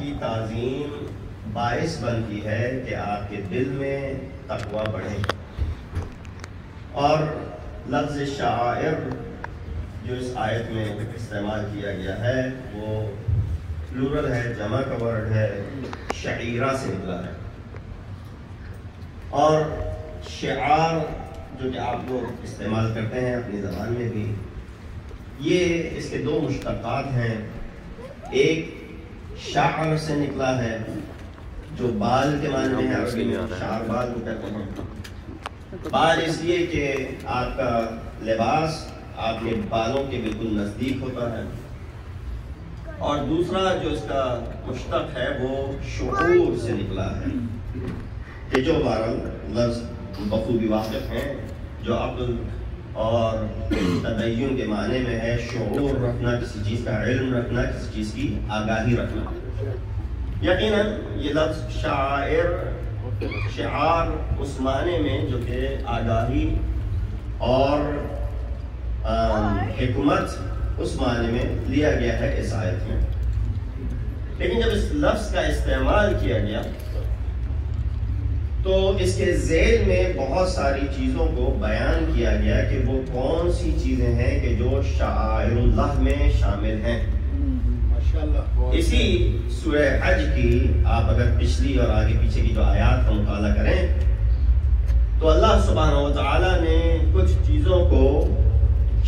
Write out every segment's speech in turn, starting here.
کی تعظیم باعث بنتی ہے کہ آپ کے دل میں تقوی بڑھے. اور لفظ شعائر جو اس آیت میں استعمال کیا گیا ہے وہ پلورل ہے، جمع کا ورڈ ہے، شعیرہ سے نکلا ہے. اور شعار جو کہ آپ لوگ استعمال کرتے ہیں اپنی زبان میں بھی، یہ اس کے دو مشتقات ہیں. ایک شعر سے نکلا ہے جو بال کے معنی میں ہے، عربی میں شعر بال کو کہتے ہیں. بال اس لیے کہ آپ کا لباس آپ کے بالوں کے بالکل نزدیک ہوتا ہے. اور دوسرا جو اس کا مشتق ہے وہ شعور سے نکلا ہے کہ جو بہرحال لفظ بخوبی واقف ہیں، جو عقل اور تدین کے معنی میں ہے شعور رکھنا، کسی چیز کا علم رکھنا، کسی چیز کی آگاہی رکھنا. یقیناً یہ لفظ شاعر، شعار اس معنی میں جو کہ آگاہی اور حکمت اس معنی میں لیا گیا ہے اس آیت میں. لیکن جب اس لفظ کا استعمال کیا گیا تو اس کے ذیل میں بہت ساری چیزوں کو بیان کیا گیا کہ وہ کون سی چیزیں ہیں کہ جو شعائر اللہ میں شامل ہیں. اسی سورہ حج کی آپ اگر پچھلی اور آگے پیچھے کی جو آیات کا مطالعہ کریں تو اللہ سبحانہ و تعالی نے کچھ چیزوں کو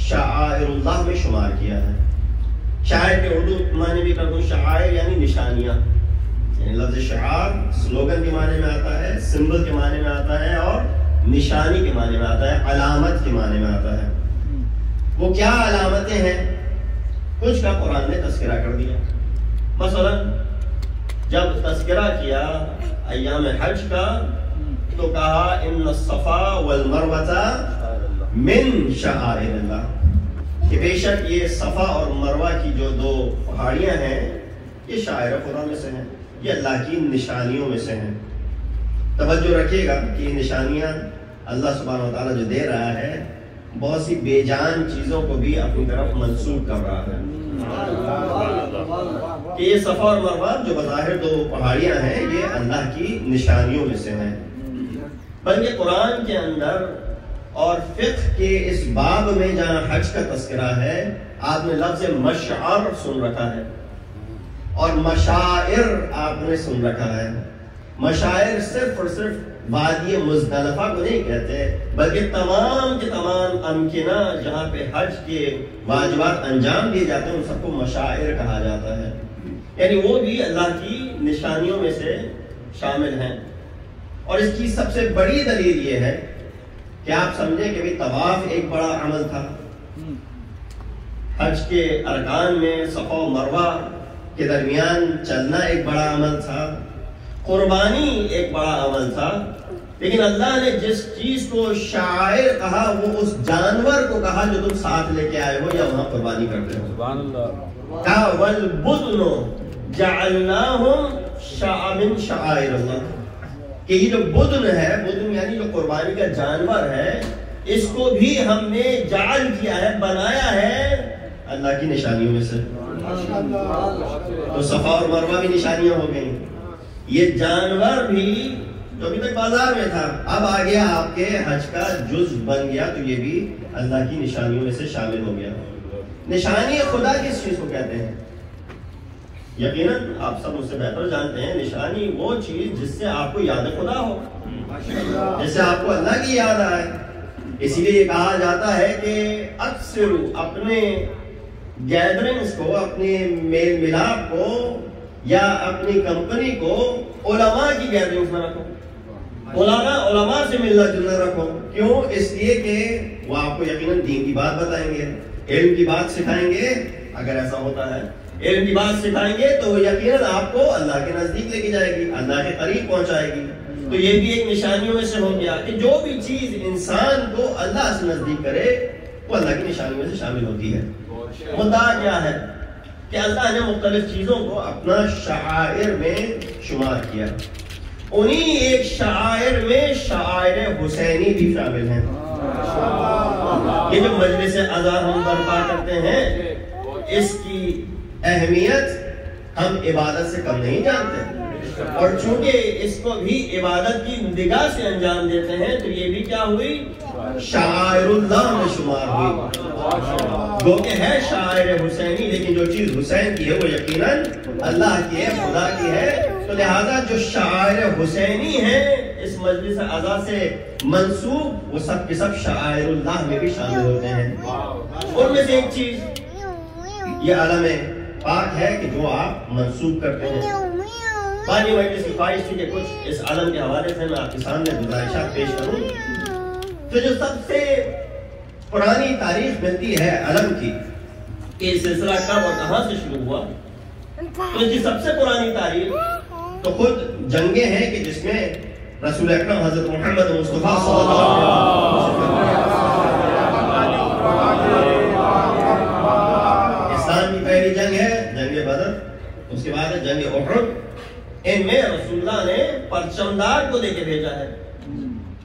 شعائر اللہ میں شمار کیا ہے. شاعر کے اردو معنی بھی کر دوں، شعائر یعنی نشانیاں. لفظ شعار سلوگن کے معنی میں آتا ہے، سمبل کے معنی میں آتا ہے، اور نشانی کے معنی میں آتا ہے، علامت کے معنی میں آتا ہے. وہ کیا علامتیں ہیں؟ کچھ کا قرآن نے تذکرہ کر دیا. مثلا جب تذکرہ کیا ایام حج کا تو کہا ان الصفا والمروہ من شعائر اللہ، کہ بے شک یہ صفا اور مروہ کی جو دو پہاڑیاں ہیں یہ شاعر خدا میں سے ہیں، یہ اللہ کی نشانیوں میں سے ہیں. توجہ رکھیے گا کہ یہ نشانیاں اللہ سبحانہ و تعالیٰ جو دے رہا ہے بہت سی بے جان چیزوں کو بھی اپنی طرف منسوب کر رہا ہے. کہ یہ صفا اور مروہ جو بظاہر دو پہاڑیاں ہیں یہ اللہ کی نشانیوں میں سے ہیں. بلکہ قرآن کے اندر اور فقہ کے اس باب میں جہاں حج کا تذکرہ ہے آپ نے لفظ مشعر سن رکھا ہے اور مشاعر آپ نے سن رکھا ہے. مشاعر صرف اور صرف وادی مزدلفہ کو نہیں کہتے بلکہ تمام کے تمام امکنہ جہاں پہ حج کے واجبات انجام دیے جاتے ہیں ان سب کو مشاعر کہا جاتا ہے. یعنی وہ بھی اللہ کی نشانیوں میں سے شامل ہیں. اور اس کی سب سے بڑی دلیل یہ ہے کہ آپ سمجھیں کہ طواف ایک بڑا عمل تھا. حج کے ارکان میں صفا و مروہ کے درمیان چلنا ایک بڑا عمل تھا. قربانی ایک بڑا عمل تھا. لیکن اللہ نے جس چیز کو شاعر کہا وہ اس جانور کو کہا جو تم ساتھ لے کے آئے ہو یا وہاں قربانی کرتے ہو. سبحان اللہ. کہا والبدن جعلناہم من شعائر اللہ، کہ یہ جو بدن ہے، بدن یعنی جو قربانی کا جانور ہے، اس کو بھی ہم نے جعل کیا ہے، بنایا ہے اللہ کی نشانیوں میں سے. تو صفا اور مروہ بھی نشانیاں ہو گئیں. یہ جانور بھی جو ابھی تک بازار میں تھا اب آ گیا آپ کے حج کا جز بن گیا، تو یہ بھی اللہ کی نشانیوں میں سے شامل ہو گیا. نشانی خدا کس چیز کو کہتے ہیں؟ یقیناً آپ سب اس سے بہتر جانتے ہیں. نشانی وہ چیز جس سے آپ کو یاد خدا ہو، جس سے آپ کو اللہ کی یاد آئے. اسی لیے یہ کہا جاتا ہے کہ اکثر اپنے گیدرنگز کو، اپنے میل ملاپ کو یا اپنی کمپنی کو علماء کی گیدرنگز میں رکھو، علماء سے ملنا جلنا رکھو. کیوں؟ اس لیے کہ وہ آپ کو یقیناً دین کی بات بتائیں گے، علم کی بات سکھائیں گے. اگر ایسا ہوتا ہے علم کی بات سکھائیں گے تو یقیناً آپ کو اللہ کے نزدیک لے کے جائے گی، اللہ کے قریب پہنچائے گی. تو یہ بھی ایک نشانیوں میں سے ہو گیا کہ جو بھی چیز انسان کو اللہ سے نزدیک کرے وہ اللہ کی نشانیوں میں سے شامل ہوتی ہے. مدعا کیا ہے کہ اللہ نے مختلف چیزوں کو اپنا شعائر میں شمار کیا. انہی ایک شعائر میں شعائر حسینی بھی شامل ہیں. یہ جو مجلس عزا ہم برپا کرتے ہیں اس کی اہمیت ہم عبادت سے کم نہیں جانتے، اور چونکہ اس کو بھی عبادت کی نگاہ سے انجام دیتے ہیں تو یہ بھی کیا ہوئی؟ شعائر اللہ میں شمار ہوئی، جو کہ ہے شعائر حسینی، لیکن جو چیز حسین کی ہے وہ یقیناً اللہ کی ہے، خدا کی ہے۔ تو لہذا جو شعائر حسینی ہیں اس مجلس اعضاء سے منسوب، وہ سب کے سب شعائر اللہ میں بھی شامل ہوتے ہیں۔ ان میں سے ایک چیز یہ علم پاک ہے کہ جو آپ منسوب کرتے ہیں۔ پانی مجلس کی خواہش تھی کہ کچھ اس علم کے حوالے سے میں آپ کے سامنے گزارشات پیش کروں۔ تو جو سب سے پرانی تاریخ ملتی ہے علم کی کہ یہ سلسلہ کب اور کہاں سے شروع ہوا، تو اس کی سب سے پرانی تاریخ تو خود جنگیں ہیں کہ جس میں رسول اکرم حضرت محمد مصطفیٰ صلی اللہ علیہ وسلم، اسلام کی پہلی جنگ ہے جنگ بدر، اس کے بعد ہے جنگ احد۔ ان میں رسول اللہ نے پرچمدار کو دے کے بھیجا ہے،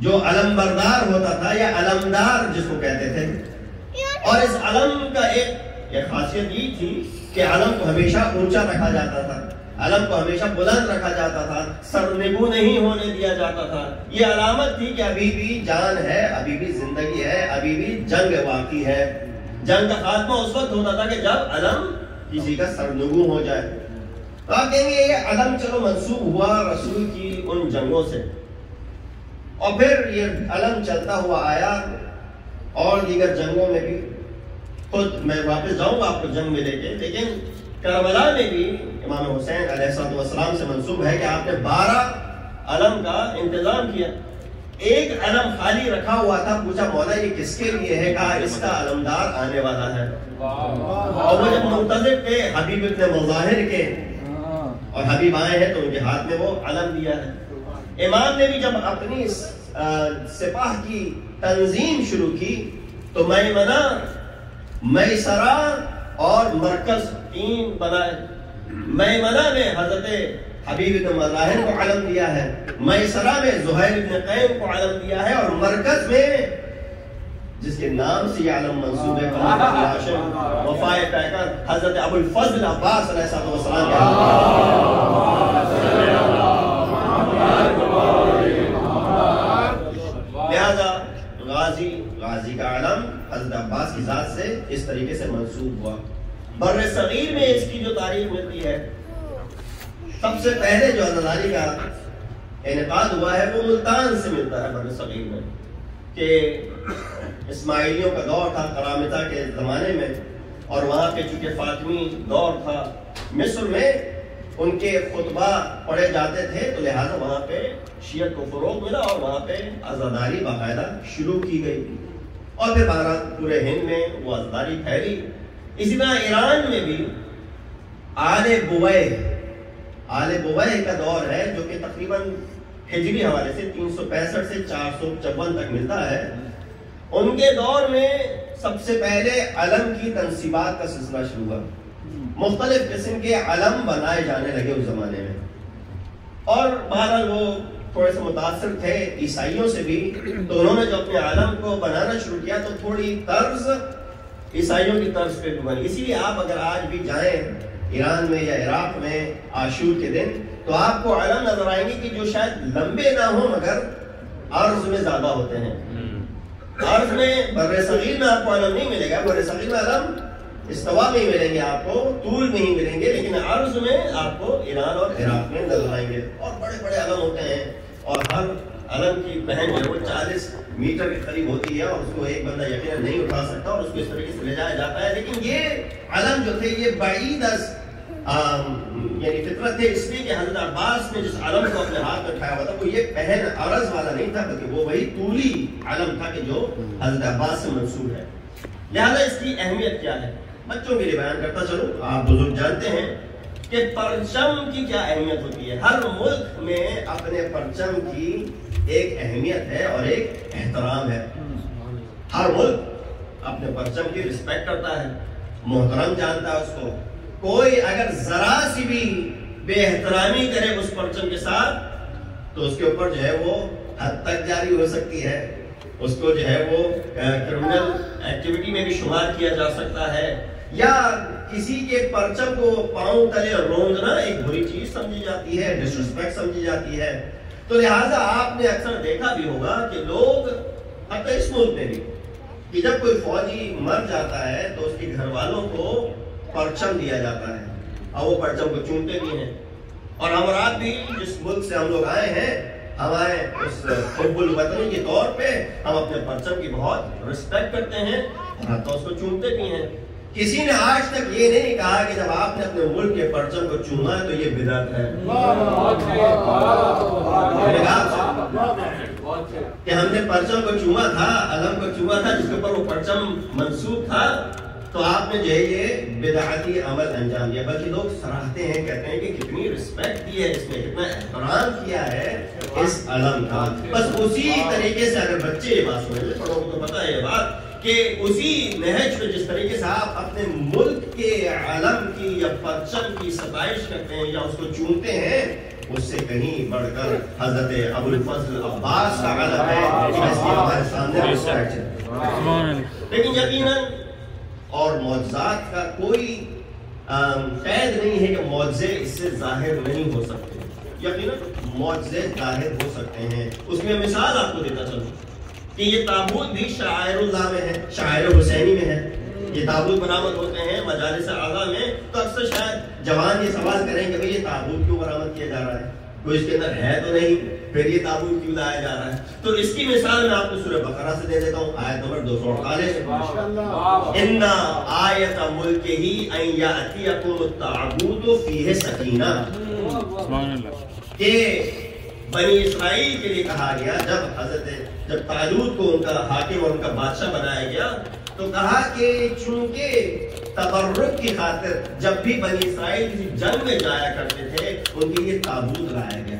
جو علم بردار ہوتا تھا یا علمدار جس کو کہتے تھے۔ اور اس علم کا ایک خاصیت یہ تھی کہ علم کو ہمیشہ اونچا رکھا جاتا تھا، علم کو ہمیشہ بلند رکھا جاتا تھا، سرنگوں نہیں ہونے دیا جاتا تھا۔ یہ علامت تھی کہ ابھی بھی جان ہے، ابھی بھی زندگی ہے، ابھی بھی جنگ باقی ہے۔ جنگ کا خاتمہ اس وقت ہوتا تھا کہ جب علم کسی کا سرنگوں ہو جائے۔ تو آپ کہیں گے یہ علم چلو منسوب ہوا رسول کی ان جنگوں سے، اور پھر یہ علم چلتا ہوا آیا اور دیگر جنگوں میں بھی۔ خود میں واپس جاؤں گا آپ کو جنگ میں لے کے، لیکن کربلا میں بھی امام حسین علیہ السلام سے منسوب ہے کہ آپ نے 12 علم کا انتظام کیا۔ ایک علم خالی رکھا ہوا تھا، پوچھا مولا یہ کس کے لیے ہے؟ کہا اس کا علمدار آنے والا ہے۔ اور وہ جب منتظر تھے حبیب ابن مظاہر کے، اور حبیب آئے ہیں تو ان کے ہاتھ میں وہ علم دیا ہے۔ امام نے بھی جب اپنی سپاہ کی تنظیم شروع کی تو میمنہ، میسرہ اور مرکز 3 بنائے۔ میمنہ میں حضرت حبیب بن مظاہر کو علم دیا ہے، میسرہ میں زہیر بن قیم کو علم دیا ہے، اور مرکز میں جس کے نام سے یہ علم منسوب ہے وفائے پیکر حضرت ابو الفضل عباس علیہ السلام کے لہذا غازی کا علم حضرت عباس کی ذات سے اس طریقے سے منسوب ہوا۔ بر صغیر میں اس کی جو تاریخ ملتی ہے، سب سے پہلے جو عزاداری کا انعقاد ہوا ہے وہ ملتان سے ملتا ہے بر صغیر میں، کہ اسماعیلیوں کا دور تھا کرامتہ کے زمانے میں، اور وہاں پہ چونکہ فاطمی دور تھا، مصر میں ان کے خطبہ پڑھے جاتے تھے، تو لہٰذا وہاں پہ شیعت کو فروغ ملا اور وہاں پہ عزاداری باقاعدہ شروع کی گئی، اور پھر بہرحال پورے ہند میں وہ عزاداری پھیلی۔ اسی طرح ایران میں بھی آل بویہ کا دور ہے، جو کہ تقریباً ہجری حوالے سے 365 سے 454 تک ملتا ہے۔ ان کے دور میں سب سے پہلے علم کی تنصیبات کا سلسلہ شروع ہوا، مختلف قسم کے علم بنائے جانے لگے اس زمانے میں، اور بہرحال وہ تھوڑے سے متاثر تھے عیسائیوں سے بھی، تو انہوں نے جو اپنے علم کو بنانا شروع کیا تو تھوڑی طرز عیسائیوں کی طرز پہ بنی۔ اسی لیے آپ اگر آج بھی جائیں ایران میں یا عراق میں عاشور کے دن، تو آپ کو علم نظر آئیں گے کہ جو شاید لمبے نہ ہوں مگر عرض میں زیادہ ہوتے ہیں۔ عرض میں بر صغیر میں آپ کو علم نہیں ملے گا، بر صغیر میں علم استوا میں ہی ملیں گے آپ کو، طول میں ہی ملیں گے، لیکن عرض میں آپ کو ایران اور عراق میں نظر آئیں گے، اور بڑے بڑے علم ہوتے ہیں، اور ہر علم کی پہن جو ہے وہ 40 میٹر کے قریب ہوتی ہے، اور اس کو ایک بندہ یقیناً نہیں اٹھا سکتا، اور اس کو اس طریقے سے لے جایا جاتا ہے۔ لیکن یہ علم جو تھے یہ بعید از یعنی فطرت تھے، اس لیے کہ حضرت عباس نے جس علم کو اپنے ہاتھ میں اٹھایا ہوا تھا وہ یہ پہن عرض والا نہیں تھا، بلکہ وہ وہی طولی علم تھا کہ جو حضرت عباس سے منسوب ہے۔ لہذا اس کی اہمیت کیا ہے بچوں کے لیے بیان کرتا چلوں۔ آپ بزرگ جانتے ہیں کہ پرچم کی کیا اہمیت ہوتی ہے، ہر ملک میں اپنے پرچم کی ایک اہمیت ہے اور ایک احترام ہے۔ ہر ملک اپنے پرچم کی رسپیکٹ کرتا ہے، محترم جانتا ہے اس کو۔ کوئی اگر ذرا سی بھی بے احترامی کرے اس پرچم کے ساتھ تو اس کے اوپر جو ہے وہ حد تک جاری ہو سکتی ہے، اس کو جو ہے وہ کرمنل ایکٹیویٹی میں بھی شمار کیا جا سکتا ہے، یا کسی کے پرچم کو پاؤں تلے رونگنا ایک بری چیز سمجھی جاتی ہے، ڈس ریسپیکٹ سمجھی جاتی ہے. تو لہٰذا آپ نے اکثر دیکھا بھی ہوگا کہ لوگ حتی اس ملک میں بھی کہ جب کوئی فوجی مر جاتا ہے تو اس کے گھر والوں کو پرچم دیا جاتا ہے اور وہ پرچم کو چومتے بھی ہیں. اور ہم رات بھی جس ملک سے ہم لوگ آئے ہیں، ہمارے اس حب الوطنی کے طور پہ ہم اپنے پرچم کی بہت رسپیکٹ کرتے ہیں اور حتی اس کو چومتے بھی ہیں. کسی نے آج تک یہ نہیں کہا کہ جب آپ نے اپنے ملک کے پرچم کو چوما ہے تو یہ بدعت ہے. کہ ہم نے پرچم کو چوما تھا، علم کو چوما تھا جس کے اوپر وہ پرچم منسوب تھا، تو آپ نے جو ہے یہ بدعتی عمل انجام دیا. بلکہ لوگ سراہتے ہیں، کہتے ہیں کہ کتنی رسپیکٹ کی ہے اس نے، کتنا احترام کیا ہے اس علم کا. بس اسی طریقے سے اگر بچے یہ بات سمجھ لیں، بڑوں کو تو پتا ہے یہ بات کہ اسی نہج پہ جس طریقے سے آپ اپنے ملک کے علم کی یا پرچم کی ستائش کرتے ہیں یا اس کو چومتے ہیں، اس سے کہیں بڑھ کر حضرت ابو الفضل عباس کا علم ہے جس کی ہمارے سامنے رسپیکٹ ہے. لیکن یقیناً اور معجزات کا کوئی قید نہیں ہے کہ معجزے اس سے ظاہر نہیں ہو سکتے. یقیناً معجزے ظاہر ہو سکتے ہیں. اس میں مثال آپ کو دیتا چلوں کہ یہ تابوت بھی شعائر اللہ میں ہے، شعائر حسینی میں ہے. یہ تابوت برآمد ہوتے ہیں مجالس اعلیٰ میں، تو اکثر شاید جوان یہ سوال کریں کہ بھئی یہ تابوت کیوں برآمد کیا جا رہا ہے، کوئی اس کے اندر ہے تو نہیں، پھر یہ تابوت کیوں لایا جا رہا ہے. تو اس کی مثال میں آپ کو سورہ بقرہ سے دے دیتا ہوں، آیت نمبر 248. ان آیت ملکہ ان یأتیکم التابوت فیہ سکینہ. کہ بنی اسرائیل کے لیے کہا گیا جب طالوت کو ان کا حاکم اور ان کا بادشاہ بنایا گیا تو کہا کہ چونکہ تبرک کی خاطر جب بھی بنی اسرائیل کسی جنگ میں جایا کرتے تھے ان کے لیے تابوت لایا گیا.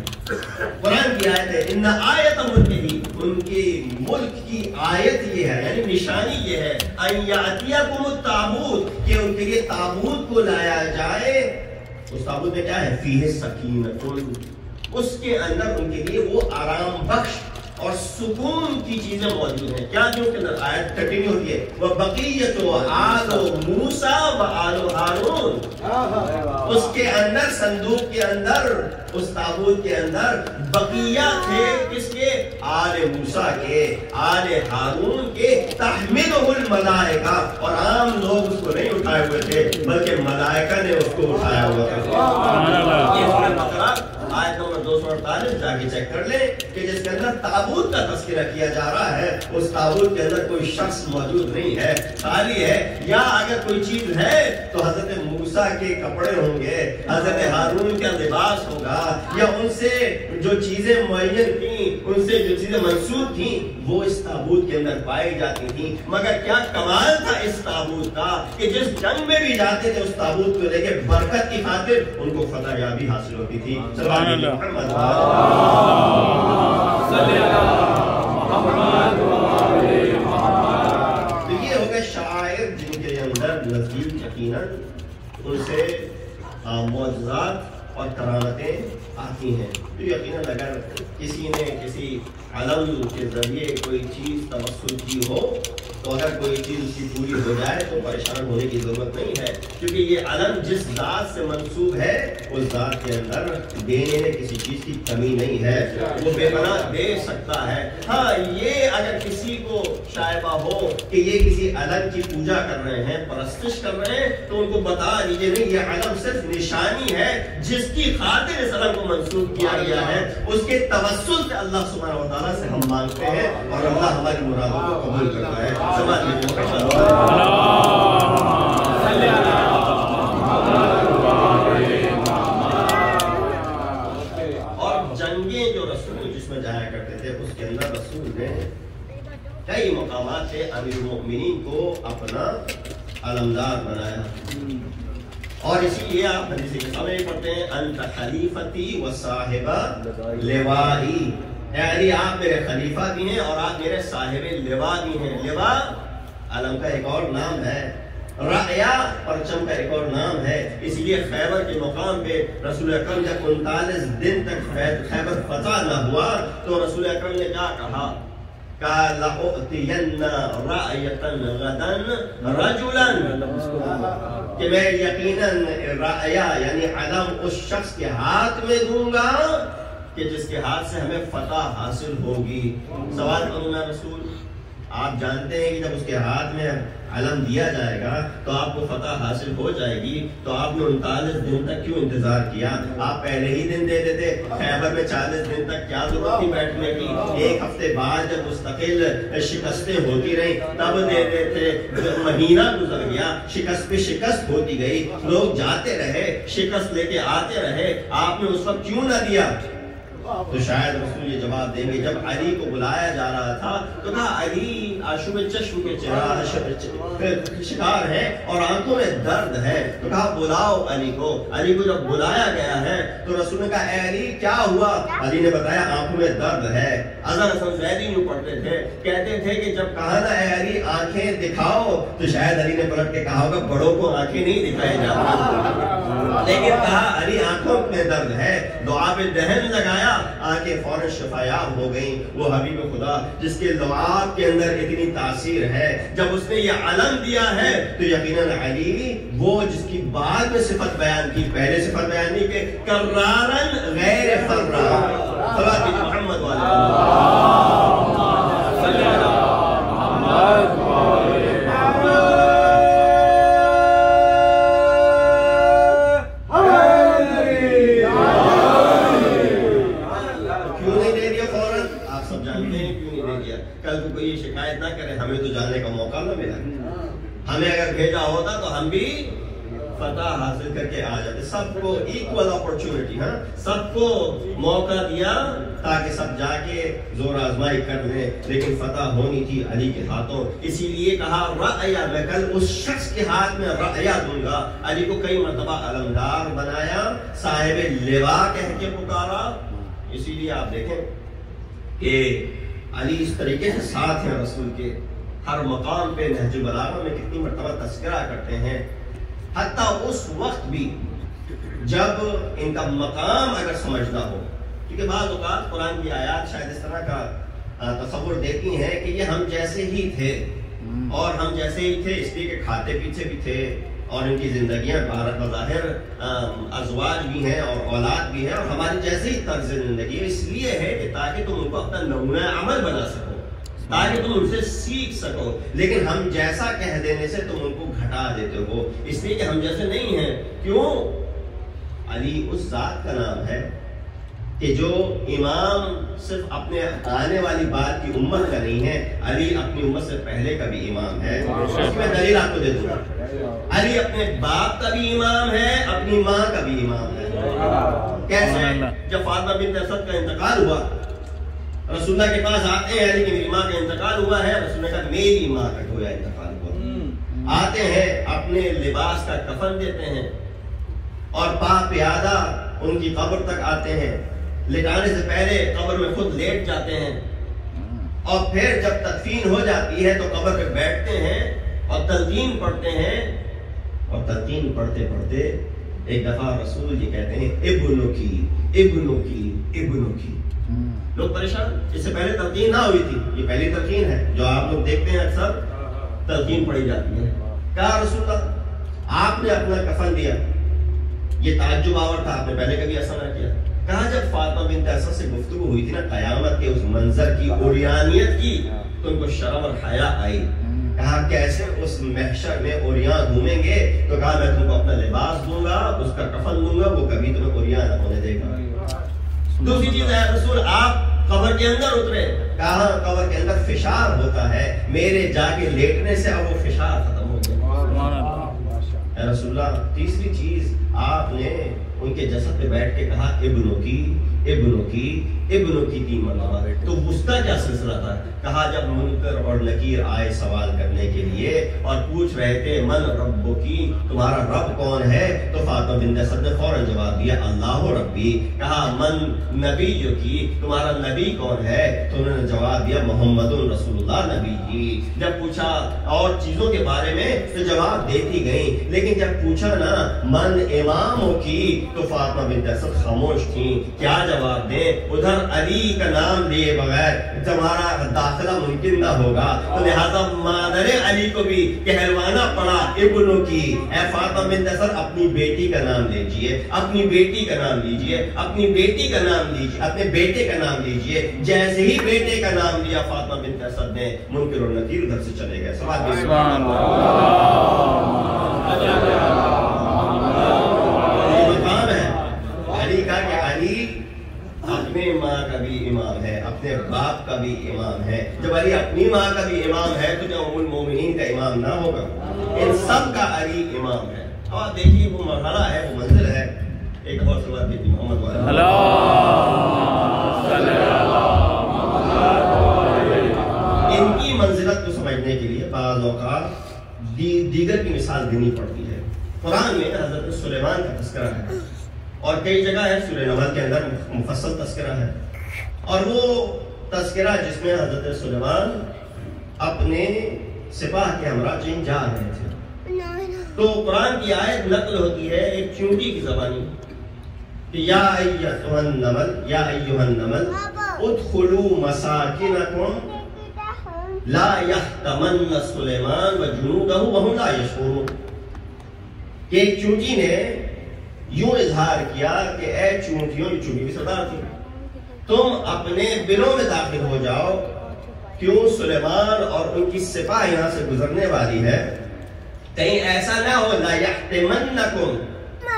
قرآن کی آیت ہے ان آیت ملکہ، ان کے ملک کی آیت یہ ہے یعنی نشانی یہ ہے ان یأتیکم التابوت، کہ ان کے لیے تابوت کو لایا جائے. اس تابوت میں کیا ہے؟ فیہ سکینۃ، اس کے اندر ان کے لیے وہ آرام بخش اور سکون کی چیزیں موجود ہیں. کیا جو کے اندر آیت کنٹینیو ہوتی ہے وَبَقِيَّةُ آلُ مُوسَىٰ وَآلُ ہارون. اس کے اندر صندوق کے اندر اس تابوت کے اندر بقیہ تھے کس کے؟ آل موسیٰ کے، آل ہارون کے. تحملہ الملائکہ، اور عام لوگ اس کو نہیں اٹھائے ہوئے تھے بلکہ ملائکہ نے اس کو اٹھایا ہوا تھا. یہ سورہ بقرہ آیت نمبر 248 جا کے چیک کر لیں کہ جس کے اندر تابوت کا تذکرہ کیا جا رہا ہے اس تابوت کے اندر کوئی شخص موجود نہیں ہے، خالی ہے. یا اگر کوئی چیز ہے تو حضرت موسیٰ کے کپڑے ہوں گے، حضرت ہارون کا لباس ہوگا، یا ان سے جو چیزیں معین تھیں، ان سے جو چیزیں منسوب تھیں وہ اس تابوت کے اندر پائی جاتی تھیں. مگر کیا کمال تھا اس تابوت کا کہ جس جنگ میں بھی جاتے تھے اس تابوت کو لے کے برکت کی خاطر ان کو فتح یابی حاصل ہوتی تھی. محمد تو یہ ہو گئے شعائر جن کے اندر نزدیک یقیناً ان سے معجزات اور کرامتیں آتی ہیں. تو یقیناً اگر کسی نے کسی علم کے ذریعے کوئی چیز توسل کی ہو تو اگر کوئی چیز اس کی پوری ہو جائے تو پریشان ہونے کی ضرورت نہیں ہے، کیونکہ یہ علم جس ذات سے منسوب ہے اس ذات کے اندر دینے میں کسی چیز کی کمی نہیں ہے، وہ بے پناہ دے سکتا ہے. ہاں یہ اگر کسی کو شائبہ ہو کہ یہ کسی علم کی پوجا کر رہے ہیں، پرستش کر رہے ہیں، تو ان کو بتا دیجیے نہیں، یہ علم صرف نشانی ہے جس کی خاطر اس علم کو منسوب کیا گیا ہے. اس کے توسل سے اللہ سبحانہ و تعالیٰ سے ہم مانگتے ہیں اور اللہ ہماری مرادوں کو قبول کرتا ہے. اور جنگیں جو رسول جس میں جایا کرتے تھے اس کے اندر رسول نے کئی مقامات سے امیر المؤمنین کو اپنا علمدار بنایا. اور اسی لیے آپ حدیث کے سامنے پڑھتے ہیں انت خلیفتی و صاحب لوائی، یعنی آپ میرے خلیفہ بھی ہیں اور آپ میرے صاحب لوا بھی ہیں. لوا علم کا ایک اور نام ہے، رعیا پرچم کا ایک اور نام ہے. اس لیے خیبر کے مقام پہ رسول اکرم جب 39 دن تک خیبر فتح نہ ہوا تو رسول اکرم نے کیا کہا؟ کہا لَأُعْتِيَنَّ رَأْيَةً غَدًا رَجُلًا، کہ میں یقیناً رأیا یعنی علم اس شخص کے ہاتھ میں دوں گا کہ جس کے ہاتھ سے ہمیں فتح حاصل ہوگی۔ سوال کروں میں رسول، آپ جانتے ہیں کہ جب اس کے ہاتھ میں علم دیا جائے گا تو آپ کو فتح حاصل ہو جائے گی، تو آپ نے 39 دن تک کیوں انتظار کیا؟ آپ پہلے ہی دن دے دیتے۔ خیبر میں 40 دن تک کیا ضرورت تھی بیٹھنے کی؟ ایک ہفتے بعد جب مستقل شکستیں ہوتی رہیں تب دے دیتے۔ مہینہ گزر گیا، شکست پہ شکست ہوتی گئی، لوگ جاتے رہے، شکست لے کے آتے رہے، آپ نے اس وقت کیوں نہ دیا؟ تو شاید رسول یہ جواب دیں گے، جب علی کو بلایا جا رہا تھا تو کہا علی آشوب چشم کے شکار ہے اور آنکھوں میں درد ہے، تو کہا بلاؤ علی کو۔ علی کو جب بلایا گیا ہے تو رسول نے کہا اے علی کیا ہوا؟ علی نے بتایا آنکھوں میں درد ہے۔ اذان حسن زیدی یوں پڑھتے تھے، کہتے تھے کہ جب کہا نا اے علی آنکھیں دکھاؤ تو شاید علی نے پلٹ کے کہا ہوگا بڑوں کو آنکھیں نہیں دکھائی جاتی، لیکن کہا علی آنکھوں میں درد ہے، دعا پہ دہن لگایا، آنکھیں فوراً شفایاب ہو گئیں۔ وہ حبیب خدا جس کے لعاب کے اندر اتنی تاثیر ہے، جب اس نے یہ علم دیا ہے تو یقیناً علی وہ جس کی بعد میں صفت بیان کی، پہلے صفت بیان نہیں کہ کرارن غیر فرار۔ صلوات محمد شکایت نہ کرے، ہمیں تو جاننے کا موقع نہ ملا، ہمیں اگر بھیجا ہوتا تو ہم بھی فتح حاصل کر کے آ جاتے۔ سب کو ایکول اپرچونٹی، ہاں سب کو موقع دیا تاکہ سب جا کے زور آزمائی کر لیں، لیکن فتح ہونی تھی علی کے ہاتھوں۔ اسی لیے کہا رأیا، میں کل اس شخص کے ہاتھ میں رأیا دوں گا۔ علی کو کئی مرتبہ علمدار بنایا، صاحب لوا کہہ کے پکارا۔ اسی لیے آپ دیکھیں کہ علی اس طریقے سے ساتھ ہیں رسول کے، ہر مقام پہ نہج البلاغہ میں کتنی مرتبہ تذکرہ کرتے ہیں، حتیٰ اس وقت بھی جب ان کا مقام اگر سمجھنا ہو، کیونکہ بعض اوقات قرآن کی آیات شاید اس طرح کا تصور دیتی ہیں کہ یہ ہم جیسے ہی تھے اور ہم جیسے ہی تھے اس لیے کہ کھاتے پیچھے بھی تھے اور ان کی زندگیاں بظاہر ازواج بھی ہیں اور اولاد بھی ہیں اور ہماری جیسے ہی طرز زندگی ہے، اس لیے ہے کہ تاکہ تم ان کو اپنا نمونہ عمل بنا سکو، تاکہ تم ان سے سیکھ سکو، لیکن ہم جیسا کہہ دینے سے تم ان کو گھٹا دیتے ہو، اس لیے کہ ہم جیسے نہیں ہیں۔ کیوں؟ علی اس ذات کا نام ہے کہ جو امام صرف اپنے آنے والی بات کی امت کا نہیں ہے، علی اپنی امت سے پہلے کا بھی امام ہے۔ اس کی میں دلیل آپ کو دے دوں گا، علی اپنے باپ کا بھی امام ہے، اپنی ماں کا بھی امام ہے۔ کیسے؟ جب فاطمہ بنت اسد کا انتقال ہوا، رسول اللہ کے پاس آتے ہیں، علی کی میری ماں کا انتقال ہوا ہے، رسول نے کہا میری ماں کا گویا انتقال ہوا۔ آتے ہیں، اپنے لباس کا کفن دیتے ہیں اور پا پیادہ ان کی قبر تک آتے ہیں، لٹانے سے پہلے قبر میں خود لیٹ جاتے ہیں، اور پھر جب تدفین ہو جاتی ہے تو قبر پہ بیٹھتے ہیں اور تلقین پڑھتے ہیں، اور تلقین پڑھتے پڑھتے ایک دفعہ رسول یہ کہتے ہیں ابنو کی ابنو کی ابنو کی۔ لوگ پریشان، اس سے پہلے تلقین نہ ہوئی تھی، یہ پہلی تلقین ہے جو آپ لوگ دیکھتے ہیں اکثر تلقین پڑھی جاتی ہے۔ کہا رسول اللہ آپ نے اپنا کفن دیا، یہ تعجب آور تھا، آپ نے پہلے کبھی ایسا نہ کیا۔ کہا جب فاطمہ بنت اسد سے گفتگو ہوئی تھی نا قیامت کے اس منظر کی، اوریانیت کی، تو ان کو شرم اور حیا آئی۔ کہا کیسے اس محشر میں اوریان گھومیں گے؟ تو کہا میں تم کو اپنا لباس دوں گا، اس کا کفن دوں گا، وہ کبھی تمہیں اوریان نہ ہونے دے گا۔ دوسری چیز ہے رسول آپ قبر کے اندر اترے، کہا قبر کے اندر فشار ہوتا ہے، میرے جا کے لیٹنے سے اب وہ فشار ختم ہو گیا۔ اے رسول اللہ تیسری چیز آپ نے ان کے جسد پہ بیٹھ کے کہا ابنو کی ابنو کی ابنو کی 3 مرتبہ۔ تو وسطی کیا سلسلہ تھا؟ کہا جب منکر اور نکیر آئے سوال کرنے کے لیے اور پوچھ رہے تھے من ربو کی، تمہارا رب کون ہے؟ تو فاطمہ بنت اسد نے فوراً جواب دیا اللہ ربی۔ کہا من نبی کی، تمہارا نبی کون ہے؟ تو انہوں نے جواب دیا محمد رسول اللہ نبی جی۔ جب پوچھا اور چیزوں کے بارے میں تو جواب دیتی گئی، لیکن جب پوچھا نا من امام کی تو فاطمہ بنت اسد خاموش تھیں، کیا جواب دیں؟ ادھر علی کا نام لیے بغیر تمہارا داخلہ ممکن نہ ہوگا، تو لہذا مادر علی کو بھی کہلوانا پڑا ابنوں کی، اے فاطمہ بنت اسد اپنی بیٹی کا نام لیجئے، اپنی بیٹی کا نام لیجئے، اپنی بیٹی کا نام لیجئے، اپنے بیٹے کا نام لیجئے۔ جیسے ہی بیٹے کا نام لیا فاطمہ بنت اسد نے، منکر و نکیر ادھر سے چلے گئے۔ سبحان مقام ہے علی کا کہ علی اپنے ماں کا بھی امام ہے، اپنے باپ کا بھی امام ہے۔ جب علی اپنی ماں کا بھی امام ہے تو جو ام المومنین کا امام نہ ہوگا؟ ان سب کا علی امام ہے۔ اب آپ دیکھیے وہ مرحلہ ہے، وہ منزل ہے۔ ایک اور سوال کی محمد ان کی منزلت کو سمجھنے کے لیے بعض اوقات دیگر کی مثال دینی پڑتی ہے۔ قرآن میں حضرت سلیمان کا تذکرہ ہے اور کئی جگہ ہے، سورہ نمل کے اندر مفصل تذکرہ ہے، اور وہ تذکرہ جس میں حضرت سلیمان اپنے سپاہ کے ہمراہ چین جا رہے تھے، تو قرآن کی آیت نقل ہوتی ہے ایک چونٹی کی زبانی کہ یا ایھا النمل یا ایھا النمل ادخلوا مساکنکم لا یحطمن سلیمان وجنودہ وہم لا یشعرون، کہ ایک چونٹی نے یوں اظہار کیا کہ اے چونٹیوں، یہ چونٹی کی سردار تھی، تم اپنے بلوں میں داخل ہو جاؤ، کیوں سلیمان اور ان کی سپاہ یہاں سے گزرنے والی ہے، کہیں ایسا نہ ہو لا یحطمنکم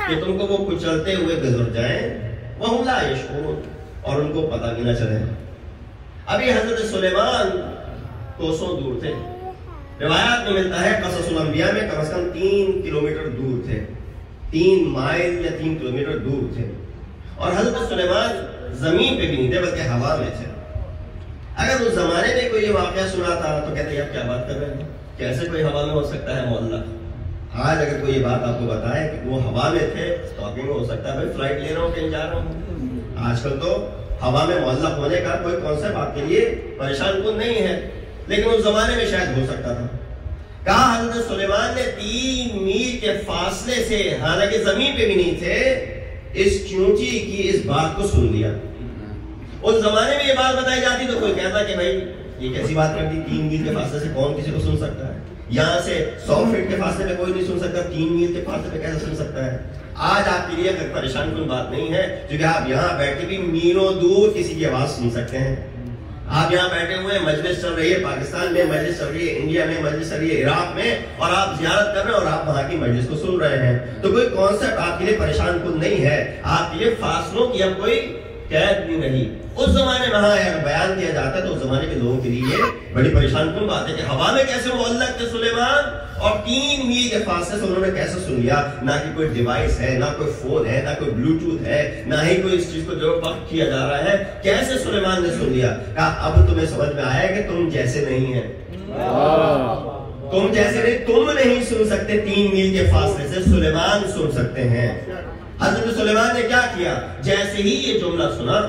کہ تم کو وہ کچلتے ہوئے گزر جائیں، وہم لا یشعرون، اور ان کو پتہ بھی نہ چلے۔ ابھی حضرت سلیمان کوسوں دور تھے، روایات میں ملتا ہے قصص الانبیاء میں کم از کم 3 کلومیٹر دور تھے، 3 مائل یا 3 کلومیٹر دور تھے، اور حضرت سلیمان زمین پہ بھی نہیں تھے بلکہ ہوا میں تھے۔ اگر اس زمانے میں کوئی یہ واقعہ سنا تھا تو کہتے ہیں اب کیا بات کر رہے ہیں، کیسے کوئی ہوا میں ہو سکتا ہے معلق؟ آج اگر کوئی یہ بات آپ کو بتائے کہ وہ ہوا میں تھے تو آپ ہو سکتا ہے بھائی فلائٹ لے رہا ہوں کہیں جا رہا ہوں۔ آج کل تو ہوا میں معلق ہونے کا کوئی کانسیپٹ آپ کے لیے پریشان کن نہیں ہے، لیکن اس زمانے میں شاید ہو سکتا تھا۔ کہا حضرت سلیمان نے 3 میل کے فاصلے سے، حالانکہ زمین پہ بھی نہیں تھے، اس چونٹی کی اس بات کو سن لیا۔ اس زمانے میں یہ بات بتائی جاتی تو کوئی کہتا کہ بھائی یہ کیسی بات کر دی، 3 میل کے فاصلے سے کون کسی کو سن سکتا ہے؟ یہاں سے 100 فٹ کے فاصلے پہ کوئی نہیں سن سکتا، 3 میل کے فاصلے پہ کیسے سن سکتا ہے؟ آج آپ کے لیے اگر پریشان کن بات نہیں ہے، کیونکہ آپ یہاں بیٹھ کے بھی میلوں دور کسی کی آواز سن سکتے ہیں۔ آپ یہاں بیٹھے ہوئے مجلس چل رہی ہے، پاکستان میں مجلس چل رہی ہے، انڈیا میں مجلس چل رہی ہے، عراق میں، اور آپ زیارت کر رہے ہیں اور آپ وہاں کی مجلس کو سن رہے ہیں، تو کوئی کانسیپٹ آپ کے لیے پریشان کن نہیں ہے، آپ کے لیے فاصلوں کی اب کوئی قید بھی نہیں۔ اس زمانے میں اگر بیان کیا جاتا ہے تو اس زمانے کے لوگوں کے لیے بڑی پریشان کن بات ہے کہ ہوا میں کیسے معلق تھے سلیمان، اور 3 میل کے فاصلے سے انہوں نے کیسے سن لیا؟ نہ کہ کوئی ڈیوائس ہے، نہ کوئی فون ہے، نہ کوئی بلوٹوتھ ہے، نہ ہی کوئی اس چیز کو جو وقت کیا جا رہا ہے، کیسے سلیمان نے سن لیا؟ کہا اب تمہیں سمجھ میں آیا کہ تم جیسے نہیں ہیں، تم جیسے نہیں، تم نہیں سن سکتے 3 میل کے فاصلے سے، سلیمان سن سکتے ہیں۔ حضرت سلیمان نے کیا کیا؟ جیسے ہی یہ جملہ سنا،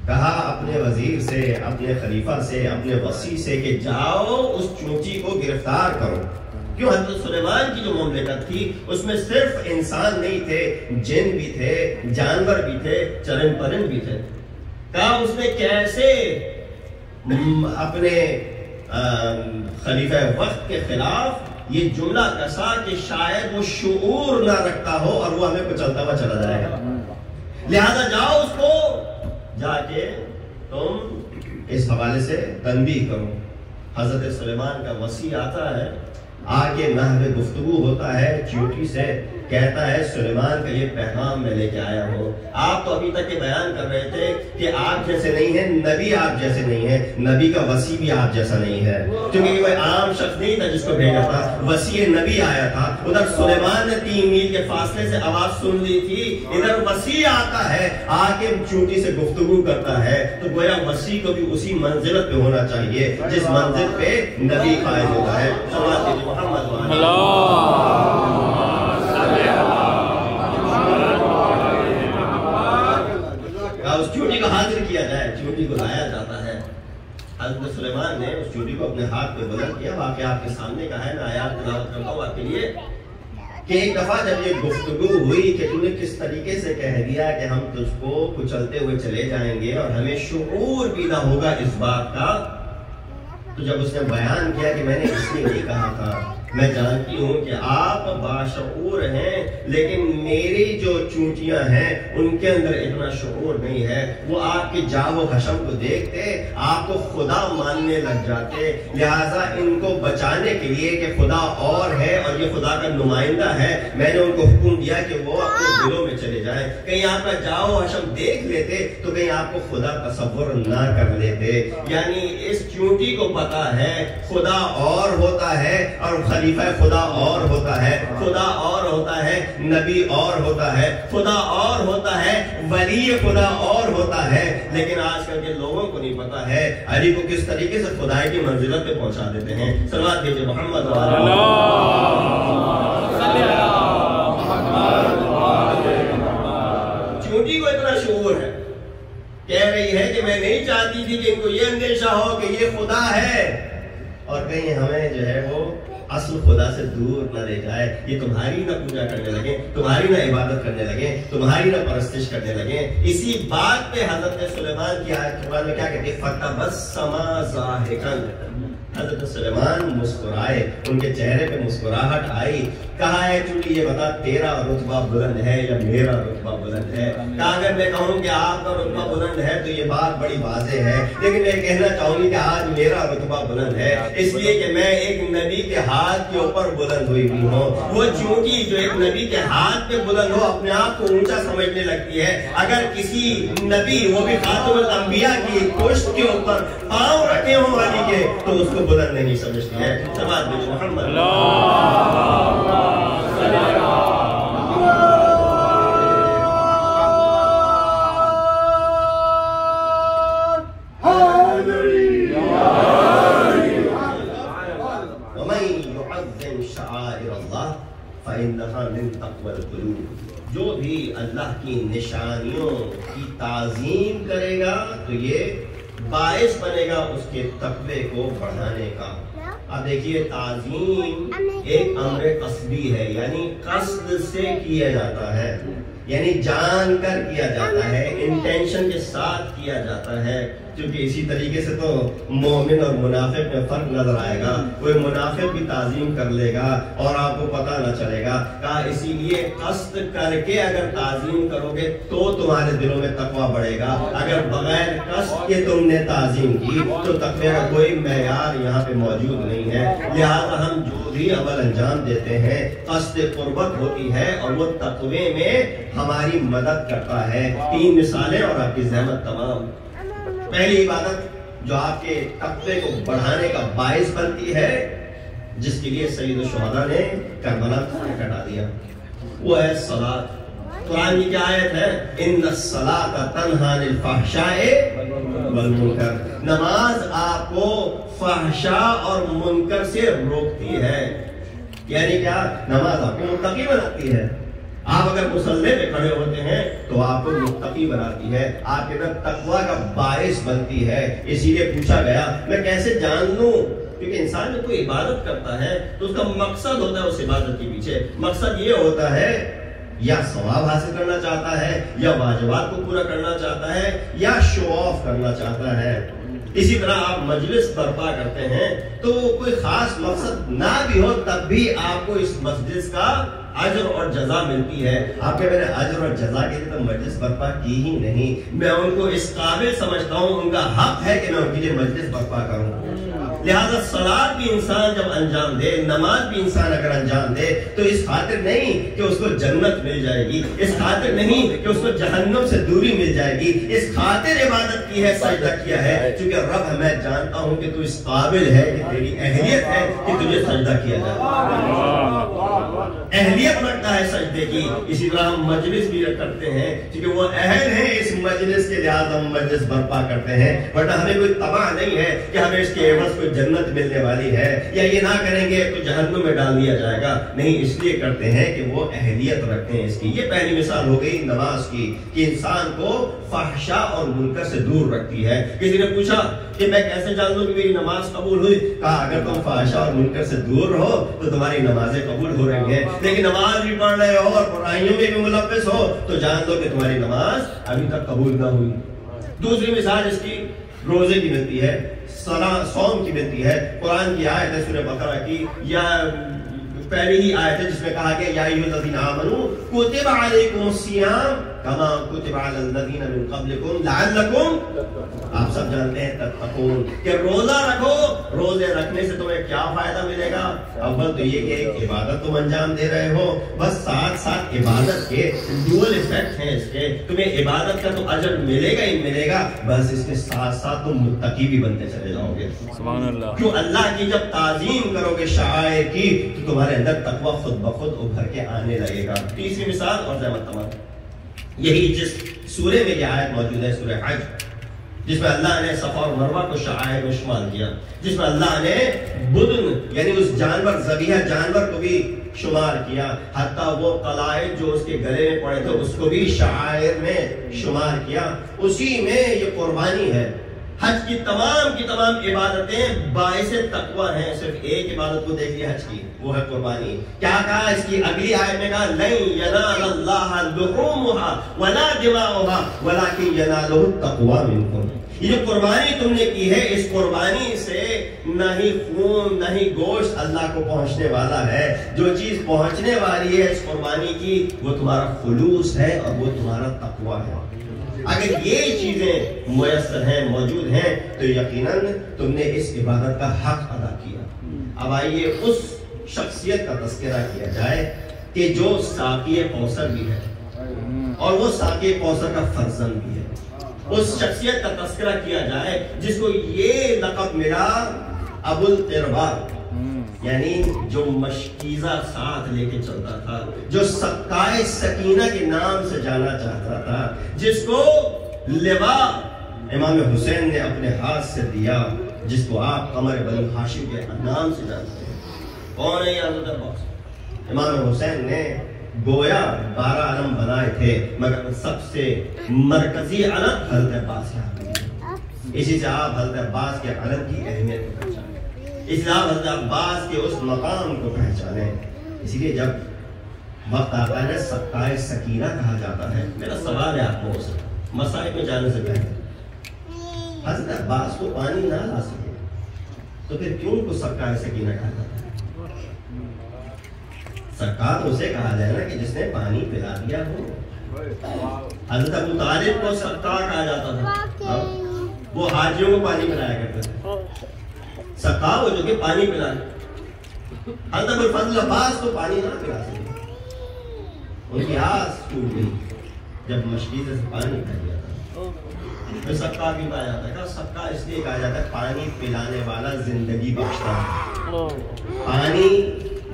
کہا اپنے وزیر سے، اپنے خلیفہ سے، اپنے وصی سے کہ جاؤ اس چونٹی کو گرفتار کرو۔ کیوں؟ حضرت سلیمان کی جو مملکت تھی اس میں صرف انسان نہیں تھے، جن بھی تھے، جانور بھی تھے، چرند پرند بھی تھے۔ کہا اس نے کیسے اپنے خلیفہ وقت کے خلاف یہ جملہ کسا کہ شاید وہ شعور نہ رکھتا ہو اور وہ ہمیں کچلتا ہوا چلا جائے گا، لہذا جاؤ اس کو جا کے تم اس حوالے سے تنبیہ کرو۔ حضرت سلیمان کا وصی آتا ہے، آگے نحو گفتگو ہوتا ہے، چیوٹی سے کہتا ہے سلیمان کا یہ پیغام میں لے کے آیا ہوں۔ آپ تو ابھی تک یہ بیان کر رہے تھے کہ آپ جیسے نہیں ہیں، نبی آپ جیسے نہیں ہیں، نبی کا وصی بھی آپ جیسا نہیں ہے، کیونکہ یہ کوئی عام شخص نہیں تھا جس کو بھیجا تھا، وصی نبی آیا تھا۔ ادھر سلیمان نے 3 میل کے فاصلے سے آواز سن لی تھی، ادھر وصی آتا ہے، آ کے چونٹی سے گفتگو کرتا ہے، تو گویا وصی کو بھی اسی منزلت پہ ہونا چاہیے جس منزل پہ نبی قائم ہوتا ہے۔ محمد اس چونٹی کو حاضر کیا جائے، چونٹی کو لایا جاتا ہے۔ حضرت سلیمان نے اس چونٹی کو اپنے ہاتھ پہ بلند کیا، واقعہ آپ کے سامنے کا ہے، میں آیات تلاوت کرتا ہوں آپ کے لیے کہ ایک دفعہ جب یہ گفتگو ہوئی کہ تو نے کس طریقے سے کہہ دیا کہ ہم تجھ کو کچلتے ہوئے چلے جائیں گے اور ہمیں شعور بھی نہ ہوگا اس بات کا، تو جب اس نے بیان کیا کہ میں نے اس لیے نہیں کہا تھا، میں جانتی ہوں کہ آپ باشعور ہیں، لیکن میری جو چونٹیاں ہیں ان کے اندر اتنا شعور نہیں ہے، وہ آپ کے جاہ و حشم کو دیکھتے آپ کو خدا ماننے لگ جاتے، لہٰذا ان کو بچانے کے لیے کہ خدا اور ہے اور یہ خدا کا نمائندہ ہے، میں نے ان کو حکم دیا کہ وہ اپنے دلوں میں چلے جائیں، کہیں آپ کا جاہ و حشم دیکھ لیتے تو کہیں آپ کو خدا تصور نہ کر لیتے۔ یعنی اس چونٹی کو پتا ہے خدا اور ہوتا ہے اور خلیفہ خدا اور ہوتا ہے، خدا اور ہوتا ہے، نبی اور ہوتا ہے، خدا اور ہوتا ہے، ولی خدا اور ہوتا ہے، لیکن آج کل کے لوگوں کو نہیں پتا ہے علی کو کس طریقے سے خدائی کی منزلت پہ پہنچا دیتے ہیں۔ صلوات بھیجئے محمد چونٹی کو اتنا شعور ہے، کہہ رہی ہے کہ میں نہیں چاہتی تھی کہ ان کو یہ اندیشہ ہو کہ یہ خدا ہے اور کہیں ہمیں جو ہے وہ اصل خدا سے دور نہ لے جائے، یہ تمہاری نہ پوجا کرنے لگے، تمہاری نہ عبادت کرنے لگے، تمہاری نہ پرستش کرنے لگے۔ اسی بات پہ حضرت سلیمان کی آیت قرآن میں کیا کہتے ہیں؟ فَتَبَسَّمَ ضَاحِكًا، حضرت سلیمان مسکرائے، ان کے چہرے پہ مسکراہٹ آئی۔ کہا ہے چونکہ یہ بتا تیرا رتبہ بلند ہے یا میرا رتبہ بلند ہے؟ کہا اگر میں کہوں کہ آپ کا رتبہ بلند ہے تو یہ بات بڑی واضح ہے، لیکن میں کہنا چاہوں گی کہ آج میرا رتبہ بلند ہے اس لیے کہ میں ایک نبی کے ہاتھ کے اوپر بلند ہوئی بھی ہوں۔ وہ چونٹی جو ایک نبی کے ہاتھ پہ بلند ہو اپنے آپ کو اونچا سمجھنے لگتی ہے، اگر کسی نبی وہ بھی خاتم الانبیاء کی پشت کے اوپر پاؤں رکھے ہوں علی کے تو اس کو بلند نہیں سمجھتی ہے۔ سماعت میں محمد فَإِنَّهَا مِن تَقْوَى الْقُلُوبِ، جو بھی اللہ کی نشانیوں کی تعظیم کرے گا تو یہ باعث بنے گا اس کے تقوی کو بڑھانے کا۔ اب دیکھیے تعظیم ایک امر قصدی ہے، یعنی قصد سے کیا جاتا ہے، یعنی جان کر کیا جاتا ہے، انٹینشن کے ساتھ کیا جاتا ہے۔ کیونکہ اسی طریقے سے تو مومن اور منافق میں فرق نظر آئے گا، کوئی منافق بھی تعظیم کر لے گا اور آپ کو پتہ نہ چلے گا۔ کہا اسی لیے قصد کر کے اگر تعظیم کرو گے تو تمہارے دلوں میں تقوی بڑھے گا، اگر بغیر قصد کے تم نے تعظیم کی تو تقوی کا کوئی معیار یہاں پہ موجود نہیں ہے۔ لہٰذا ہم جو بھی عمل انجام دیتے ہیں قصد قربت ہوتی ہے اور وہ تقوی میں ہماری مدد کرتا ہے۔ 3 مثالیں اور آپ کی زحمت تمام۔ پہلی عبادت جو آپ کے تقوی کو بڑھانے کا باعث بنتی ہے، جس کے لیے سید الشہداء نے کربلا کٹا دیا، وہ ہے صلاۃ۔ قرآن کی کیا آیت ہے؟ ان الصلاۃ تنہی عن الفحشاء والمنکر، نماز آپ کو فحشاء اور منکر سے روکتی ہے۔ یعنی کیا؟ نماز آپ کو متقی بناتی ہے۔ آپ اگر مصلی پہ کھڑے ہوتے ہیں تو آپ کو متقی بناتی ہے، آپ کے اندر تقوی کا باعث بنتی ہے۔ اسی لیے پوچھا گیا میں کیسے جان لوں؟ کیونکہ انسان جب کوئی عبادت کرتا ہے تو اس کا مقصد ہوتا ہے اس عبادت کے پیچھے، مقصد یہ ہوتا ہے یا ثواب حاصل کرنا چاہتا ہے، یا واجبات کو پورا کرنا چاہتا ہے، یا شو آف کرنا چاہتا ہے۔ اسی طرح آپ مجلس برپا کرتے ہیں تو کوئی خاص مقصد نہ بھی ہو تب بھی آپ کو اس مجلس کا اجر اور جزا ملتی ہے۔ آپ کے میں نے اجر اور جزا کے لیے تو مجلس برپا کی ہی نہیں، میں ان کو اس قابل سمجھتا ہوں، ان کا حق ہے کہ میں ان کے لیے مجلس برپا کروں۔ لہذا صلاۃ بھی انسان جب انجام دے، نماز بھی انسان اگر انجام دے تو اس خاطر نہیں کہ اس کو جنت مل جائے گی، اس خاطر نہیں کہ اس کو جہنم سے دوری مل جائے گی، اس خاطر عبادت کی ہے، سجدہ کیا ہے کیونکہ رب میں جانتا ہوں کہ تو اس قابل ہے کہ تیری اہلیت ہے کہ تجھے سجدہ کیا جائے، اہلیت رکھتا ہے سجدے کی۔ اسی طرح ہم مجلس بھی کرتے ہیں کیونکہ وہ اہل ہیں اس مجلس کے، لحاظ ہم مجلس برپا کرتے ہیں، ورنہ ہمیں کوئی طمع نہیں ہے کہ ہمیں اس کے عوض کوئی جنت ملنے والی ہے یا یہ نہ کریں گے تو جہنم میں ڈال دیا جائے گا، نہیں، اس لیے کرتے ہیں کہ وہ اہلیت رکھتے ہیں اس کی۔ یہ پہلی مثال ہو گئی نماز کی کہ انسان کو فحشاء اور منکر سے دور رکھتی ہے۔ کسی نے پوچھا کہ میں کیسے جان لوں کہ میری نماز قبول ہوئی؟ کہا اگر تم فحشاء اور منکر سے دور رہو تو تمہاری نمازیں قبول ہو رہی ہیں۔ ہے، لیکن نماز بھی پڑھ رہے ہو اور برائیوں میں بھی ملوث ہو تو جان لو کہ تمہاری نماز ابھی تک قبول نہ ہوئی۔ دوسری مثال اس کی روزے کی ملتی ہے، صوم کی ملتی ہے۔ قرآن کی آیت ہے سورہ بقرہ کی، یا پہلی ہی آیت ہے جس میں کہا گیا یا ایھا الذین آمنوا کتب علیکم الصیام کما کتب علی الذین من قبلکم لعلکم، آپ سب جانتے ہیں تتقون، کہ روزہ رکھو، روزے رکھنے سے تمہیں کیا فائدہ ملے گا؟ اول تو یہ کہ ایک عبادت تم انجام دے رہے ہو، بس ساتھ ساتھ عبادت کے ڈوئل ایفیکٹ ہیں اس کے، تمہیں عبادت کا تو اجر ملے گا ہی ملے گا، بس اس کے ساتھ ساتھ تم متقی بھی بنتے چلے جاؤ گے۔ سبحان اللہ۔ کیوں؟ اللہ کی جب تعظیم کرو گے شعائر کی تو تمہارے اندر تقوی خود بخود ابھر کے آنے لگے گا۔ تیسری مثال اور زحمت تمام، یہی جس سورے میں یہ آیت موجود ہے، سورہ حج، جس میں اللہ نے صفا اور مروہ کو شعائر میں شمار کیا، جس میں اللہ نے بدن یعنی اس جانور ذبیحہ جانور کو بھی شمار کیا، حتیٰ وہ قلائد جو اس کے گلے میں پڑے تھے اس کو بھی شعائر میں شمار کیا، اسی میں یہ قربانی ہے۔ حج کی تمام عبادتیں باعث تقوی ہیں، صرف ایک عبادت کو دیکھ لیا حج کی، وہ ہے قربانی۔ کیا کہا اس کی اگلی آیت میں؟ کہا لن ینال اللہ لحومها ولا دماؤها ولکن ینالہ التقوی منکم۔ یہ جو قربانی تم نے کی ہے، اس قربانی سے نہ ہی خون نہ ہی گوشت اللہ کو پہنچنے والا ہے، جو چیز پہنچنے والی ہے اس قربانی کی وہ تمہارا خلوص ہے اور وہ تمہارا تقوی ہے۔ اگر یہ چیزیں میسر ہیں، موجود ہیں، تو یقیناً تم نے اس عبادت کا حق ادا کیا۔ اب آئیے اس شخصیت کا تذکرہ کیا جائے کہ جو ساقی کوثر بھی ہے اور وہ ساقی کوثر کا فرزند بھی ہے۔ اس شخصیت کا تذکرہ کیا جائے جس کو یہ لقب ملا ابو القربا، یعنی جو مشکیزہ ساتھ لے کے چلتا تھا، جو سقائے سکینہ کے نام سے جانا چاہتا تھا، جس کو لواء امام حسین نے اپنے ہاتھ سے دیا، جس کو آپ قمر بنی ہاشم کے نام سے جانتے ہیں۔ کون ہے یہ حضرت عباس؟ امام حسین نے گویا 12 علم بنائے تھے، مگر سب سے مرکزی علم حضرت عباس ہے۔ اسی سے آپ حضرت عباس کے علم کی اہمیت کو پہچانے، اس لیے آپ حضرت عباس کے اس مقام کو پہچانیں۔ اسی لیے جب وقت آتا ہے سقائے سکینہ کہا جاتا ہے، میرا سوال ہے آپ کو، مسائل میں جانے سے پہلے حضرت عباس کو پانی نہ لا سکے تو پھر کیوں ان کو سقائے سکینہ کہا جاتا ہے؟ سقا اسے کہا جائے نا کہ جس نے پانی پلا دیا ہو۔ حضرت ابو طالب کو سقا کہا جاتا تھا، وہ حاجیوں کو پانی پلایا کرتے تھے۔ سقا وہ جو کہ پانی پلائے، حضرت ابو الفضل عباس کو پانی نہ پلا سکے، ان کی آس ٹوٹ گئی جب مشکیزے سے پانی پھیل گیا تھا۔ پھر سقا بھی پایا جاتا ہے، سقا اس لیے کہا جاتا ہے پانی پلانے والا زندگی بخشتا ہے۔ پانی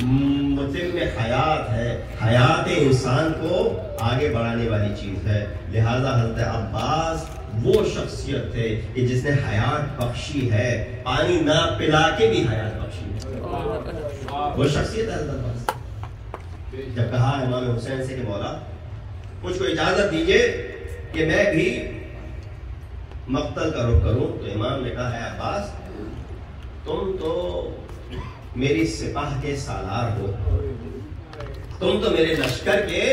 متم حیات ہے، حیات انسان کو آگے بڑھانے والی چیز ہے، لہذا حضرت عباس وہ شخصیت تھے کہ جس نے حیات بخشی ہے، پانی نہ پلا کے بھی حیات بخشی ہے، وہ شخصیت ہے حضرت عباس۔ جب کہا امام حسین سے کہ مولا مجھ کو اجازت دیجئے کہ میں بھی مقتل کا رخ کروں، تو امام نے کہا ہے عباس تم تو میری سپاہ کے سالار ہو، تم تو میرے لشکر کے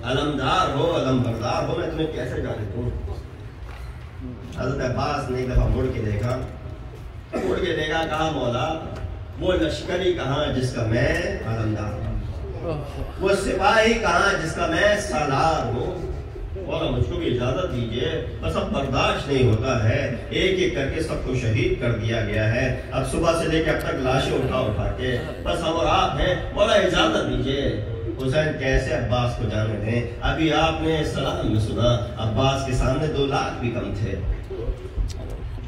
علمدار ہو، علم بردار ہو، میں تمہیں کیسے جانے دوں؟ حضرت عباس نے ایک دفعہ مڑ کے دیکھا، کہا مولا وہ لشکری کہاں جس کا میں علمدار ہوں، وہ سپاہی کہاں جس کا میں سالار ہوں؟ مولا مجھ کو بھی اجازت دیجئے، بس اب برداشت نہیں ہوتا ہے، ایک ایک کر کے سب کو شہید کر دیا گیا ہے، اب صبح سے لے کے اب تک لاشیں اٹھا کے بس ہم اور آپ ہیں، مولا اجازت دیجئے۔ حسین کیسے عباس کو جانے دیں؟ ابھی آپ نے سلام میں سنا عباس کے سامنے 2 لاکھ بھی کم تھے۔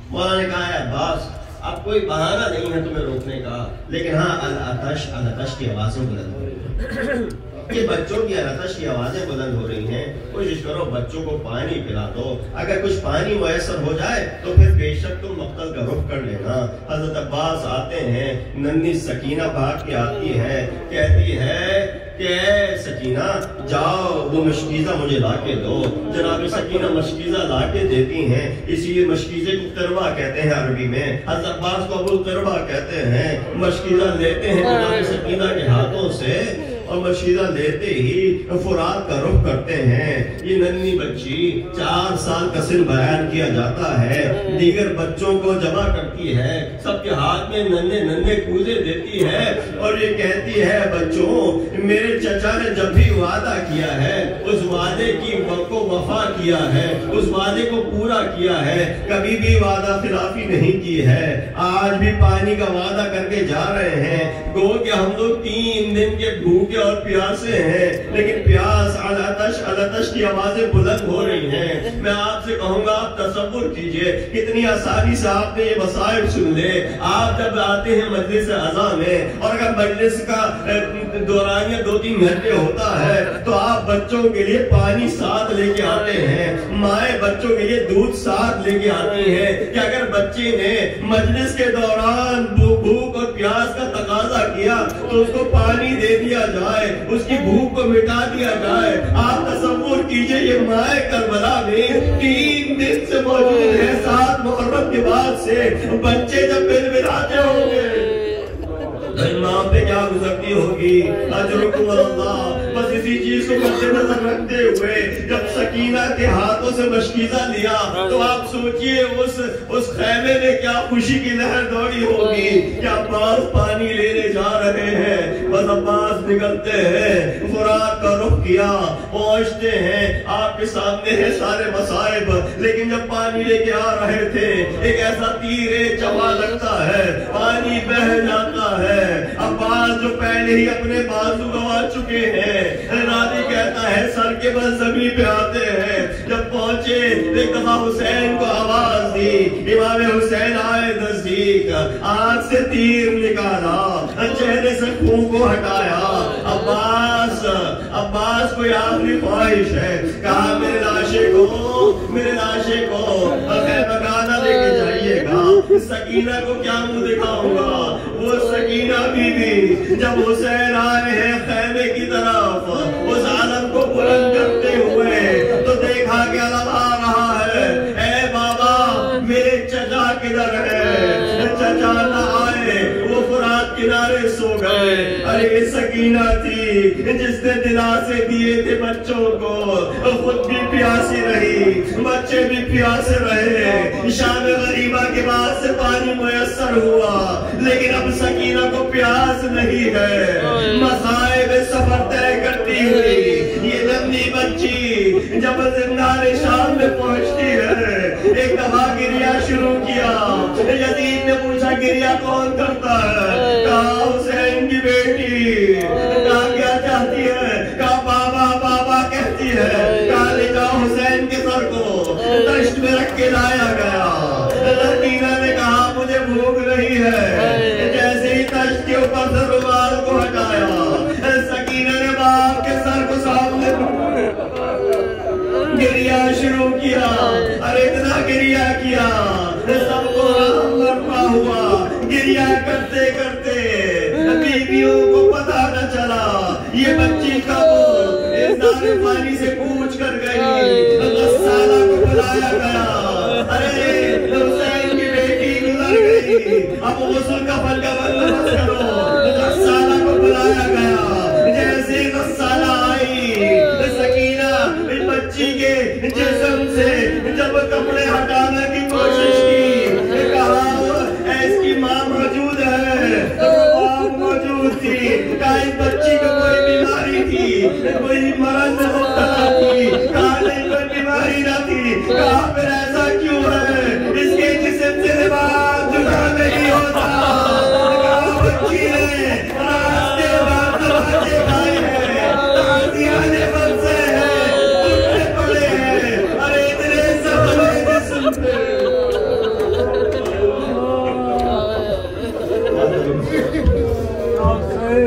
مولا نے کہا ہے عباس اب کوئی بہانہ نہیں ہے تمہیں روکنے کا، لیکن ہاں العطش العطش کی آوازیں بلند ہو رہی ہیں، یہ بچوں کی العطش کی آوازیں بلند ہو رہی ہیں، کوشش کرو بچوں کو پانی پلا دو، اگر کچھ پانی میسر ہو جائے تو پھر بے شک تم مقتل کا رخ کر لینا۔ حضرت عباس آتے ہیں، ننھی سکینہ بھاگ کے آتی ہے، کہتی ہے کہ اے سکینہ جاؤ وہ مشکیزہ مجھے لا کے دو. جناب سکینہ مشکیزہ لا کے دیتی ہیں. اسی لیے مشکیزے کو قربہ کہتے ہیں عربی میں. حضرت عباس کو ابو قربہ کہتے ہیں. مشکیزہ لیتے ہیں جناب سکینہ کے ہاتھوں سے اور مشکیزہ لیتے ہی فرات کا رخ کرتے ہیں. یہ ننھی بچی 4 سال کا سن بیان کیا جاتا ہے. دیگر بچوں کو جمع کرتی ہے, سب کے ہاتھ میں ننھے ننھے کوزے دیتی ہے اور یہ کہتی ہے بچوں میرے چچا نے جب بھی وعدہ کیا ہے اس وعدے کی کو وفا کیا ہے, اس وعدے کو پورا کیا ہے, کبھی بھی وعدہ خلافی نہیں کی ہے. آج بھی پانی کا وعدہ کر کے جا رہے ہیں. گو کہ ہم لوگ 3 دن کے بھوکے اور پیاسے ہیں, لیکن پیاس علتش کی آوازیں بلند ہو رہی ہیں. میں آپ سے کہوں گا آپ تصور کیجئے کتنی آسانی سے آپ نے یہ مسائل سن لے. آپ جب آتے ہیں مجلس اعظم میں اور اگر مجلس کا دورانیہ 2-3 گھنٹے ہوتا ہے تو آپ بچوں کے لیے پانی ساتھ لے کے آتے ہیں, مائیں بچوں کے لیے دودھ ساتھ لے کے آتی ہیں کہ اگر بچے نے مجلس کے دوران بھوک اور پیاس کا تقاضا کیا تو اس کو پانی دے دیا جائے, اس کی بھوک کو مٹا دیا جائے. آپ تصور کیجئے یہ مائیں کربلا میں 3 دن سے موجود ہے. 7 محرم کے بعد سے بچے جب بلبلاتے ہوں گے ماں پہ کیا گزرتی ہوگی. اجرکم اللہ. بس اسی چیز کو مد نظر رکھتے ہوئے جب سکینہ کے ہاتھوں سے مشکیزہ لیا تو آپ سوچئے اس خیمے میں کیا خوشی کی لہر دوڑی ہوگی کہ عباس پانی لینے جا رہے ہیں. بس عباس نکلتے ہیں, فرات کا رخ کیا, پہنچتے ہیں, آپ کے سامنے ہیں سارے مصائب, لیکن جب پانی لے کے آ رہے تھے ایک ایسا تیر چوا لگتا ہے, پانی بہ جاتا ہے. عباس جو پہلے ہی اپنے بازو گوا چکے ہیں, راضی کہتا ہے سر کے بل زمین پہ آتے ہیں. جب پہنچے ایک دفعہ حسین کو آواز دی, امام حسین آئے نزدیک, آنکھ سے تیر نکالا, چہرے سے خون کو ہٹایا. عباس کوئی آخری خواہش ہے, کہا میرے لاشے کو خیمہ خانہ لے کے جائیے گا. سکینہ کو کیا منہ دکھاؤں گا. وہ سکینہ بی بی جب حسین آئے ہیں خیمے کی طرف اس عالم کو بلند کرتے ہوئے تو دیکھا کہ علم آ رہا ہے. اے بابا میرے چچا کدھر ہے؟ چچا نہ آئے, وہ فرات کنارے سو گئے. ارے یہ سکینہ تھی جس نے دلاسے دیے تھے بچوں کو, خود بھی پیاسی رہی, بچے بھی پیاسے رہے. شام غریبہ کے بعد سے پانی میسر ہوا, لیکن اب سکینہ کو پیاس نہیں ہے. مصائب سفر طے کرتی ہوئی یہ ننھی بچی جب زندان شام میں پہنچتی ہے, ایک دفعہ گریا شروع کیا. یزید نے پوچھا گریا کون کرتا ہے؟ کہا حسین کی بیٹی. کہا کیا چاہتی ہے؟ کہا بابا بابا کہتی ہے. کہا لے جاؤ حسین کے سر کو دشت میں رکھ کے لایا گیا. سکینہ نے کہا مجھے بھوک نہیں ہے. جیسے ہی دشت کے اوپر سے رومال کو ہٹایا, سکینہ نے باپ کے سر کو سامنے گریا شروع کیا. ارے اتنا گریا کیا سب کو رحم برپا ہوا. گریا کرتے کرتے بیویوں کو پتہ نہ چلا یہ بچی کب اس دار پانی سے پوچھ کر گئی. غسالہ کو بلایا گیا. ارے حسین کی بیٹی گزر گئی, اب غسل کفن کا بندوبست کرو. غسالہ کو بلایا گیا. جیسے غسالہ آئی سکینہ اس بچی کے جسم سے جب کپڑے ہٹانے کی کوشش کی, کہا اس کی ماں موجود ہے, باپ موجود تھی. کہا اس بچی کو کوئی بیماری تھی, کوئی مرض ہوتا تھی. کہا نہیں کوئی بیماری نہ تھی. کہا پھر ایسا کیوں ہے اس کے جسم سے لباس جدا نہیں ہوتا. کہا بچی نے راستے بار دروازے کھائے ہیں, تازیانے بنسے ہیں, اٹھنے پڑے ہیں. ارے اتنے سب جسم پہ